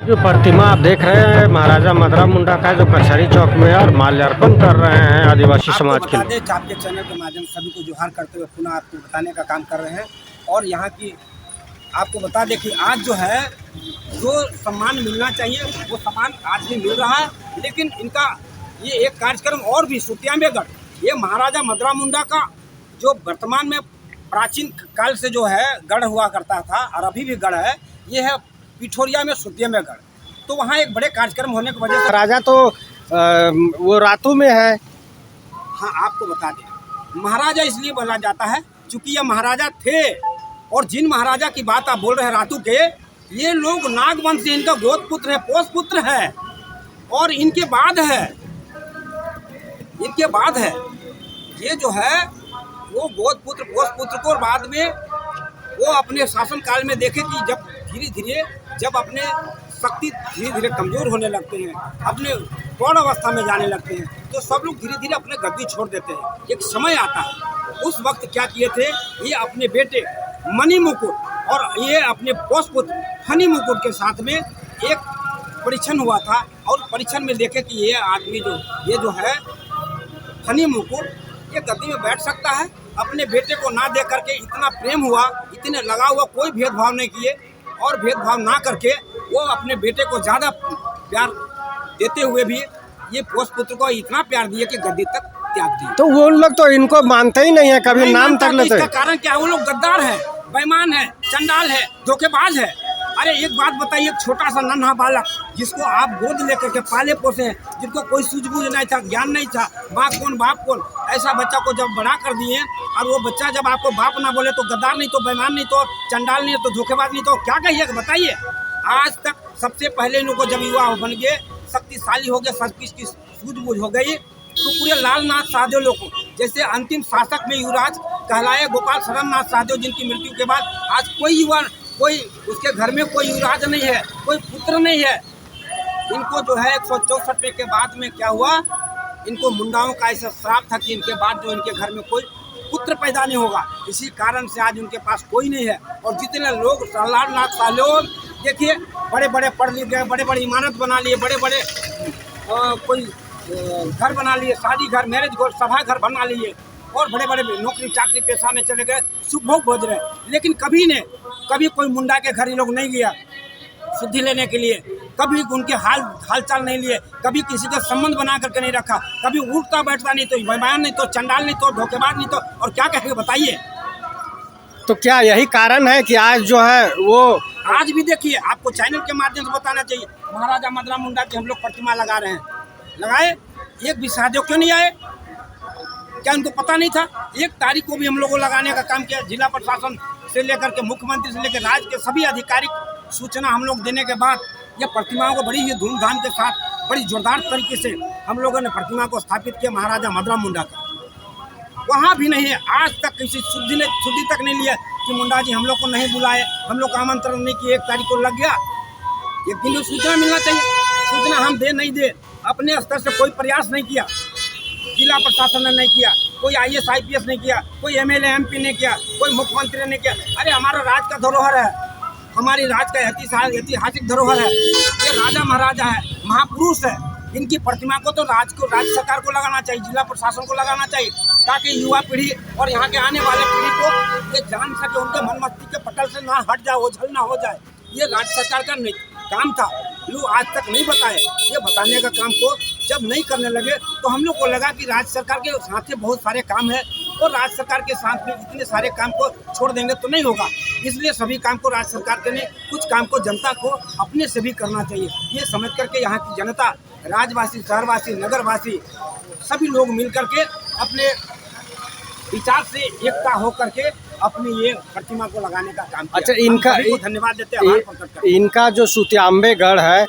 जो प्रतिमा आप देख रहे हैं महाराजा मदरा मुंडा का जो कचहरी चौक में है और माल्यार्पण कर रहे हैं आदिवासी समाज के लिए। आपके चैनल के माध्यम से सभी को जोहार करते हुए पुनः आपको बताने का काम कर रहे हैं। और यहाँ की आपको बता दें कि आज जो है जो सम्मान मिलना चाहिए वो सम्मान आज भी मिल रहा है, लेकिन इनका ये एक कार्यक्रम और भी सुतियामेगढ़, ये महाराजा मदरा मुंडा का जो वर्तमान में प्राचीन काल से जो है गढ़ हुआ करता था और अभी भी गढ़ है, ये है पिठोरिया में सुतियामेगढ़। तो वहाँ एक बड़े कार्यक्रम होने की वजह से राजा तो वो रातू में है। हाँ, आपको बता दें महाराजा इसलिए बोला जाता है क्योंकि ये महाराजा थे, और जिन महाराजा की बात आप बोल रहे हैं रातू के, ये लोग नागवंश से इनका गोद पुत्र है, पोष पुत्र है, और इनके बाद है ये जो है वो गोद पुत्र पोष पुत्र को, और बाद में वो अपने शासन काल में देखे कि जब धीरे धीरे जब अपने शक्ति धीरे धीरे कमजोर होने लगते हैं, अपने प्रौढ़ अवस्था में जाने लगते हैं, तो सब लोग धीरे धीरे अपने गद्दी छोड़ देते हैं। एक समय आता है, उस वक्त क्या किए थे, ये अपने बेटे मणि मुकुट और ये अपने पोष पुत्र फनी मुकुट के साथ में एक परीक्षण हुआ था, और परीक्षण में देखे कि ये आदमी जो है फनी मुकुट, ये गद्दी में बैठ सकता है। अपने बेटे को ना दे करके इतना प्रेम हुआ, इतने लगा हुआ, कोई भेदभाव नहीं किए, और भेदभाव ना करके वो अपने बेटे को ज़्यादा प्यार देते हुए भी ये पोष पुत्र को इतना प्यार दिए कि गद्दी तक त्याग दिए। तो वो लोग तो इनको मानते ही नहीं है, कभी नाम तक लेते। इसका कारण क्या है? वो लोग गद्दार है, बेईमान है, चंडाल है, धोखेबाज है। अरे एक बात बताइए, एक छोटा सा नन्हा बालक जिसको आप गोद लेकर के पाले पोसे हैं, जिनको कोई सूझबूझ नहीं था, ज्ञान नहीं था, माँ कौन बाप कौन, ऐसा बच्चा को जब बड़ा कर दिए, और वो बच्चा जब आपको बाप ना बोले तो गद्दार नहीं, तो बेईमान नहीं, तो चंडाल नहीं, तो धोखेबाज नहीं, तो क्या कहिएगा बताइए। आज तक सबसे पहले इनको जब युवा बन गए, शक्तिशाली हो गए, सब की सूझबूझ हो गई, तो पूरे लालनाथ साहदेव लोग को, जैसे अंतिम शासक में युवराज कहलाए गोपाल शरणनाथ साहदेव, जिनकी मृत्यु के बाद आज कोई युवा, कोई उसके घर में कोई युवराज नहीं है, कोई पुत्र नहीं है। इनको जो है 164 के बाद में क्या हुआ, इनको मुंडाओं का ऐसा श्राप था कि इनके बाद जो इनके घर में कोई पुत्र पैदा नहीं होगा, इसी कारण से आज उनके पास कोई नहीं है। और जितने लोग लालनाथ साहदेव देखिए, बड़े बड़े पढ़ लिख गए, बड़े बड़े इमारत बना लिए, बड़े बड़े कोई घर बना लिए, शादी घर, मैरिज घर, सभा घर बना लिए, और बड़े बड़े नौकरी चाकरी पेशा में चले गए, सुख भोग भोज रहे। लेकिन कभी कोई मुंडा के घर ये लोग नहीं गया शुद्धि लेने के लिए, कभी उनके हाल चाल नहीं लिए, कभी किसी का संबंध बना करके नहीं रखा, कभी उठता बैठता नहीं, तो बेईमान नहीं, तो चंडाल नहीं, तो धोखेबाज नहीं, तो और क्या कहेंगे बताइए। तो क्या यही कारण है कि आज जो है वो, आज भी देखिए, आपको चैनल के माध्यम से बताना चाहिए, महाराजा मदरा मुंडा की हम लोग प्रतिमा लगा रहे हैं, लगाए, एक भी साहदेव क्यों नहीं आए? क्या उनको पता नहीं था? 1 तारीख को भी हम लोगों लगाने का काम किया, जिला प्रशासन से लेकर के मुख्यमंत्री से लेकर राज्य के सभी आधिकारिक सूचना हम लोग देने के बाद ये प्रतिमाओं को बड़ी ही धूमधाम के साथ, बड़ी जोरदार तरीके से हम लोगों ने प्रतिमा को स्थापित किया महाराजा मदरा मुंडा का। वहाँ भी नहीं है, आज तक किसी शुद्धि तक नहीं लिया कि मुंडा जी हम लोग को नहीं बुलाए, हम लोग का आमंत्रण नहीं किए, 1 तारीख को लग गया। एक दिन सूचना मिलना चाहिए, सूचना हम दे नहीं दे, अपने स्तर से कोई प्रयास नहीं किया, जिला प्रशासन ने नहीं किया, कोई IAS IPS नहीं किया, कोई MLA MP नहीं किया, कोई मुख्यमंत्री ने किया। अरे हमारा राज का धरोहर है, हमारी राज का ऐतिहासिक धरोहर है, ये राजा महाराजा है, महापुरुष है, इनकी प्रतिमा को तो राज्य सरकार को लगाना चाहिए, जिला प्रशासन को लगाना चाहिए, ताकि युवा पीढ़ी और यहाँ के आने वाले पीढ़ी को ये जान सके, उनके मन मस्तिष्क के पटल से ना हट जाए, ओझल ना हो जाए। ये राज्य सरकार का काम था, लोग आज तक नहीं बताए। ये बताने का काम को जब नहीं करने लगे तो हम लोग को लगा कि राज्य सरकार के साथ में बहुत सारे काम है, और राज्य सरकार के साथ में इतने सारे काम को छोड़ देंगे तो नहीं होगा। इसलिए सभी काम को राज्य सरकार के ने, कुछ काम को जनता को अपने से भी करना चाहिए। ये समझ करके यहाँ की जनता, राज्यवासी, शहरवासी, नगरवासी, सभी लोग मिल करके अपने विचार से एकता हो करके अपनी ये प्रतिमा को लगाने का काम किया। अच्छा, इनका धन्यवाद देते हैं। इनका जो सुतियामेगढ़ है,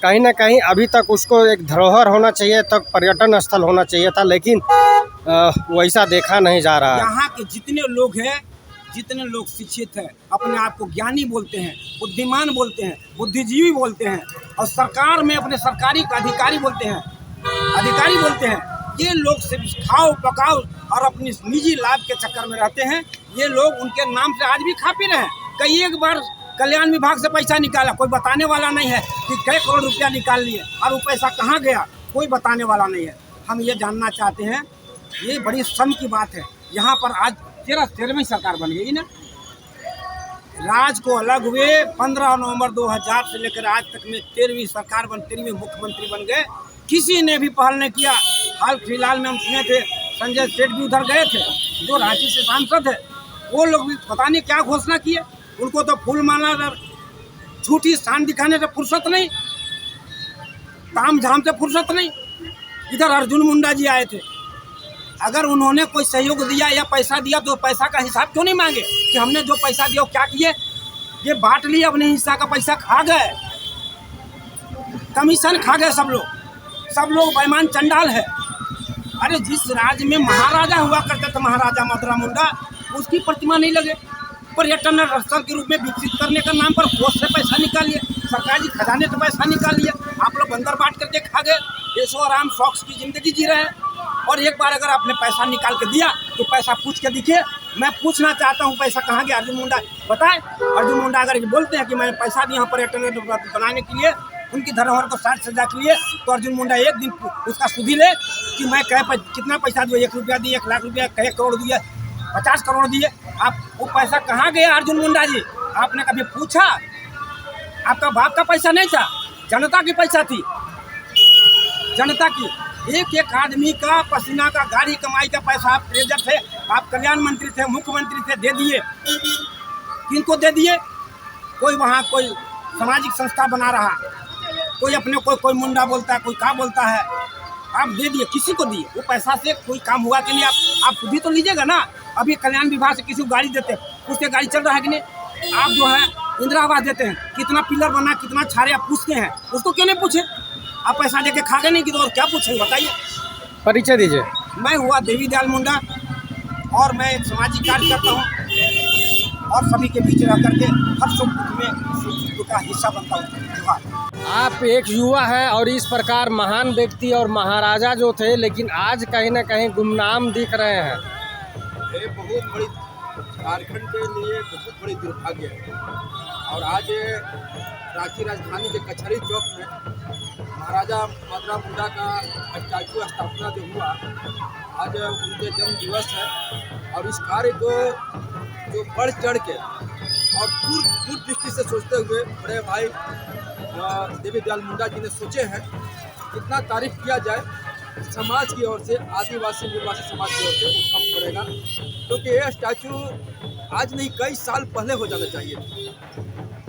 कहीं ना कहीं अभी तक उसको एक धरोहर होना चाहिए, तक पर्यटन स्थल होना चाहिए था, लेकिन वैसा देखा नहीं जा रहा है। यहाँ के जितने लोग हैं, जितने लोग शिक्षित हैं, अपने आप को ज्ञानी बोलते हैं, बुद्धिमान बोलते हैं, बुद्धिजीवी बोलते हैं, और सरकार में अपने सरकारी अधिकारी बोलते हैं, ये लोग सिर्फ खाओ पकाओ और अपनी निजी लाभ के चक्कर में रहते हैं। ये लोग उनके नाम से आज भी खा पी रहे हैं। कई एक बार कल्याण विभाग से पैसा निकाला, कोई बताने वाला नहीं है कि कई करोड़ रुपया निकाल लिए और वो पैसा कहाँ गया, कोई बताने वाला नहीं है। हम ये जानना चाहते हैं, ये बड़ी शर्म की बात है। यहाँ पर आज 13वीं सरकार बन गई ना, राज को अलग हुए 15 नवंबर 2000 से लेकर आज तक में 13वीं सरकार 13वीं मुख्यमंत्री बन गए, किसी ने भी पहल नहीं किया। हाल फिलहाल में हम सुने थे संजय सेठ भी उधर गए थे, जो रांची से सांसद है, वो लोग भी पता नहीं क्या घोषणा किए। उनको तो फूल माला झूठी शान दिखाने से फुर्सत नहीं, ताम झाम से फुर्सत नहीं। इधर अर्जुन मुंडा जी आए थे, अगर उन्होंने कोई सहयोग दिया या पैसा दिया तो पैसा का हिसाब क्यों नहीं मांगे कि हमने जो पैसा दिया वो क्या किए। ये बांट लिए, अपने हिस्सा का पैसा खा गए, कमीशन खा गए सब लोग बेईमान चंडाल है। अरे जिस राज्य में महाराजा हुआ करते थे, महाराजा मदरा मुंडा, उसकी प्रतिमा नहीं लगे। पर्यटन स्थल के रूप में विकसित करने का नाम पर कोष से पैसा निकालिए, सरकारी खजाने से पैसा निकालिए। आप लोग बंदर बांट करके खा गए, ऐशो आराम शौक की जिंदगी जी रहे हैं। और एक बार अगर आपने पैसा निकाल के दिया तो पैसा पूछ के दिखिए। मैं पूछना चाहता हूँ पैसा कहाँ गया, अर्जुन मुंडा बताएं। अर्जुन मुंडा अगर बोलते हैं कि मैंने पैसा दिया पर्यटन बनाने के लिए, उनकी धरोहर को साज सजा के लिए, तो अर्जुन मुंडा एक दिन उसका सुधी ले कि मैं कितना पैसा दिया, 1 रुपया दिए, 1 लाख रुपया, कई करोड़ दिए, 50 करोड़ दिए। आप वो पैसा कहाँ गया अर्जुन मुंडा जी? आपने कभी पूछा? आपका बाप का पैसा नहीं था, जनता की पैसा थी, जनता की। एक एक आदमी का पसीना का, गाड़ी कमाई का पैसा आप ट्रेजर थे, आप कल्याण मंत्री थे, मुख्यमंत्री थे, दे दिए। किनको दे दिए? कोई वहाँ कोई सामाजिक संस्था बना रहा, कोई अपने कोई मुंडा बोलता है, कोई क्या बोलता है, आप दे दिए, किसी को दिए। वो पैसा से कोई काम हुआ कि नहीं? आप खुद ही तो लीजिएगा ना। अभी कल्याण विभाग से किसी को गाड़ी देते हैं, उससे गाड़ी चल रहा है कि नहीं? आप जो है इंदिरा आवास देते हैं, कितना पिलर बना, कितना छाड़े, आप पूछते हैं, उसको क्यों नहीं पूछे? आप पैसा दे के खा गए नहीं कि तो और क्या पूछेंगे बताइए। परिचय दीजिए। मैं हुआ देवी दयाल मुंडा और मैं एक सामाजिक कार्य करता हूँ और सभी के बीच रह करके हर सुख दुख में सुख का हिस्सा बनता हूँ। आप एक युवा हैं और इस प्रकार महान व्यक्ति और महाराजा जो थे, लेकिन आज कहीं ना कहीं गुमनाम दिख रहे हैं। ये बहुत बड़ी झारखंड के लिए बहुत बड़ी दुर्भाग्य है। और आज रांची राजधानी के कचहरी चौक में महाराजा मदरा मुंडा का स्टैचू स्थापना जो हुआ, आज उनके जन्म दिवस है। और इस कार्य को जो बढ़ चढ़ के और दूर दृष्टि से सोचते हुए बड़े भाई देवी दयाल मुंडा जी ने सोचे हैं, कितना तारीफ किया जाए समाज की ओर से, आदिवासी निर्वासी समाज की ओर से, वो कम पड़ेगा। क्योंकि ये स्टैचू आज नहीं कई साल पहले हो जाना चाहिए।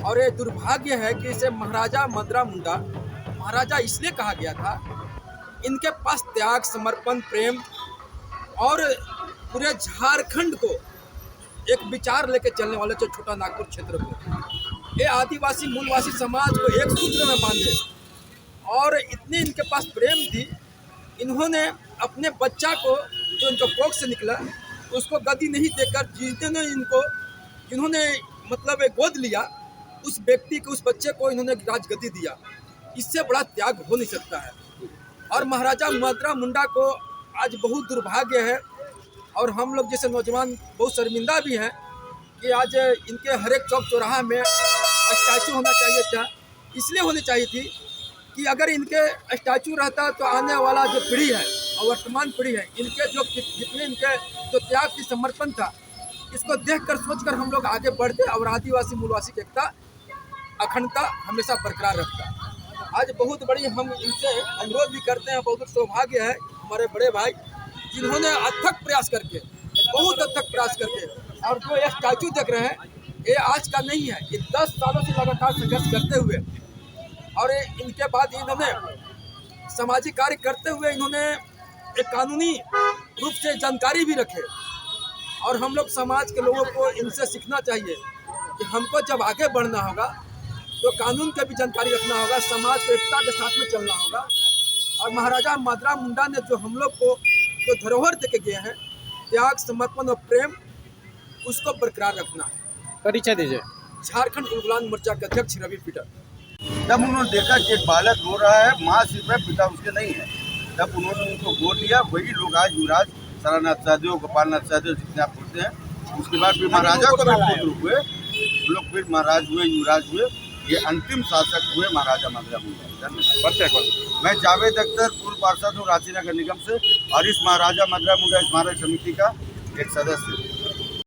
और ये दुर्भाग्य है कि इसे महाराजा मदरा मुंडा महाराजा इसलिए कहा गया था, इनके पास त्याग, समर्पण, प्रेम और पूरे झारखंड को एक विचार लेके चलने वाले जो छोटा नागपुर क्षेत्र को, ये आदिवासी मूलवासी समाज को एक सूत्र में बांधे। और इतनी इनके पास प्रेम थी, इन्होंने अपने बच्चा को जो इनका कोख से निकला उसको गद्दी नहीं देकर, जिन्होंने इनको जिन्होंने मतलब गोद लिया, उस व्यक्ति को, उस बच्चे को इन्होंने राजगद्दी दिया। इससे बड़ा त्याग हो नहीं सकता है। और महाराजा मदरा मुंडा को आज बहुत दुर्भाग्य है और हम लोग जैसे नौजवान बहुत शर्मिंदा भी हैं कि आज इनके हर एक चौक चौराहा में स्टैचू होना चाहिए था। इसलिए होनी चाहिए थी कि अगर इनके स्टैचू रहता तो आने वाला जो पीढ़ी है और वर्तमान पीढ़ी है, इनके जो जितने इनके जो त्याग की समर्पण था, इसको देखकर सोचकर हम लोग आगे बढ़ते और आदिवासी मूलवासी की एकता, अखंडता हमेशा बरकरार रखता। आज बहुत बड़ी हम इनसे अनुरोध भी करते हैं, बहुत सौभाग्य है हमारे बड़े भाई जिन्होंने अथक प्रयास करके, बहुत अथक प्रयास करके, और जो ये स्टैचू देख रहे हैं ये आज का नहीं है, ये 10 सालों से लगातार संघर्ष करते हुए, और इनके बाद इन्होंने सामाजिक कार्य करते हुए इन्होंने एक कानूनी रूप से जानकारी भी रखे। और हम लोग समाज के लोगों को इनसे सीखना चाहिए कि हमको जब आगे बढ़ना होगा तो कानून की भी जानकारी रखना होगा, समाज को एकता के साथ में चलना होगा। और महाराजा मदरा मुंडा ने जो हम लोग को जो धरोहर देके गए हैं, त्याग, समर्पण और प्रेम, उसको बरकरार रखना है। परिचय दीजिए। झारखंड इंगुलान मोर्चा के अध्यक्ष रवि पीटर। जब उन्होंने देखा कि एक बालक रो रहा है, माँ सिर्फ है, पिता उसके नहीं है, तब उन्होंने उनको गोद लिया। वही लोग आज युवराज सारानाथ सहदेव, गोपालनाथ सहदेव जितने आप बोलते हैं, उसके बाद फिर महाराजा को भी पुत्र हुए। हम लोग फिर महाराज हुए, युवराज हुए, ये अंतिम शासक हुए महाराजा मदरा मुंडा। धन्यवाद। मैं जावेद अख्तर, पूर्व पार्षद हूँ रांची नगर निगम से और इस महाराजा मदरा मुंडा स्मारक समिति का एक सदस्य हूँ।